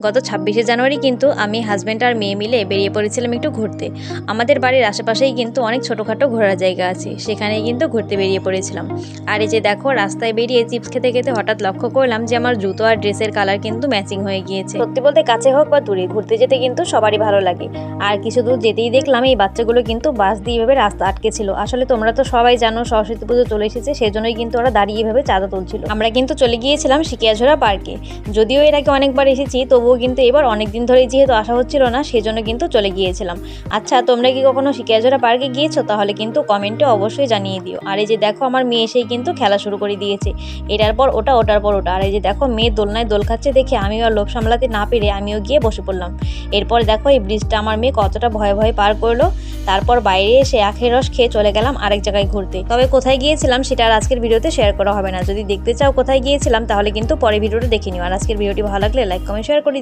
গত ২৬শে জানুয়ারি কিন্তু আমি হাজব্যান্ড আর মেয়ে মিলে বেরিয়ে পড়েছিলাম একটু ঘুরতে। আমাদের বাড়ির আশেপাশেই কিন্তু অনেক ছোটোখাটো ঘোরার জায়গা আছে, সেখানেই কিন্তু ঘুরতে বেরিয়ে পড়েছিলাম। আর এই যে দেখো, রাস্তায় বেরিয়ে চিপস খেতে খেতে হঠাৎ লক্ষ্য করলাম যে আমার জুতো আর ড্রেসের কালার কিন্তু ম্যাচিং হয়ে গিয়েছে। সত্যি বলতে কাছে হোক বা দূরে, ঘুরতে যেতে কিন্তু সবারই ভালো লাগে। আর কিছু দূর যেতেই দেখলাম এই বাচ্চাগুলো কিন্তু বাস দিয়ে এভাবে রাস্তা আটকে ছিল। আসলে তোমরা তো সবাই জানো সরস্বতী পুজো চলে এসেছে, সেজন্যই কিন্তু ওরা দাঁড়িয়ে এভাবে চাঁদা তুলছিল। আমরা কিন্তু চলে গিয়েছিলাম সিকিয়াঝোড়া পার্কে। যদিও এর আগে অনেকবার এসেছি, তবুও কিন্তু এবার অনেকদিন ধরেই যেহেতু আসা হচ্ছিল না, সেজন্য কিন্তু চলে গিয়েছিলাম। আচ্ছা, তোমরা কি কখনো সিকিয়াঝোড়া পার্কে গিয়েছো? তাহলে কিন্তু কমেন্টে অবশ্যই জানিয়ে দিও। আর এই যে দেখো, আমার মেয়ে এসেই কিন্তু খেলা শুরু করে দিয়েছে, এটার পর ওটা, ওটার পর ওটা। আর এই যে দেখো, মেয়ে দোলনায় দোল খাচ্ছে দেখে আমিও আর লোভ সামলাতে না পেরে আমিও গিয়ে বসে পড়লাম। এরপর দেখো, এই ব্রিজটা আমার মেয়ে কতটা ভয়ে ভয়ে পার করলো। তারপর বাইরে এসে আখের রস খেয়ে চলে গেলাম আরেক জায়গায় ঘুরতে। তবে কোথায় গিয়েছিলাম সেটা আর আজকের ভিডিওতে শেয়ার করা হবে না। যদি দেখতে চাও কোথায় গিয়েছিলাম, তাহলে কিন্তু পরে ভিডিওটা দেখে নিও। আর আজকের ভিডিওটি ভালো লাগলে লাইক, কমেন্ট, শেয়ার করে